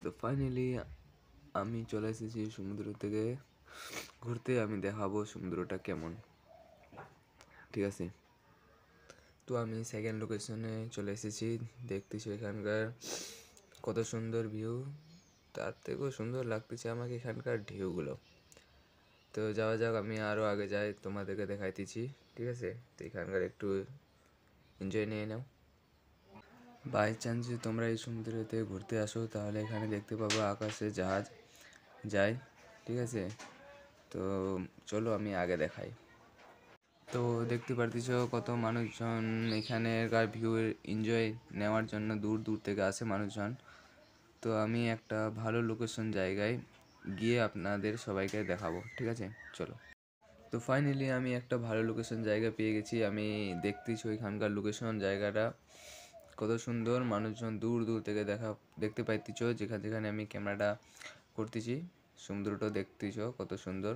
তো ফাইনালি আমি চলে এসেছি সমুদ্র থেকে ঘুরতে। আমি দেখাবো সমুদ্রটা কেমন, ঠিক আছে? তো আমি সেকেন্ড লোকেশনে চলে এসেছি। দেখতেছি এখানকার কত সুন্দর ভিউ, তার থেকেও সুন্দর লাগতেছে আমাকে এখানকার ঢেউগুলো। তো যাওয়া যাক, আমি আরও আগে যাই, তোমাদেরকে দেখাইতেছি, ঠিক আছে? তো এখানকার একটু এনজয় নিয়ে নাও। বাই চান্স যদি তোমরা এই সমুদ্রেতে ঘুরতে আসো তাহলে এখানে দেখতে পাবো আকাশে জাহাজ যায়, ঠিক আছে? তো চলো আমি আগে দেখাই। তো দেখতে পারতেছ কত মানুষজন এখানেকার ভিউ এনজয় নেওয়ার জন্য দূর দূর থেকে আসে মানুষজন। তো আমি একটা ভালো লোকেশন জায়গায় গিয়ে আপনাদের সবাইকে দেখাবো, ঠিক আছে? চলো। তো ফাইনালি আমি একটা ভালো লোকেশন জায়গা পেয়ে গেছি। আমি দেখতেছি ওইখানকার লোকেশন জায়গাটা কত সুন্দর, মানুষজন দূর দূর থেকে দেখতে পাইতেছ যেখানে যেখানে আমি ক্যামেরাটা করতেছি। সমুদ্রটা দেখতেছ কত সুন্দর।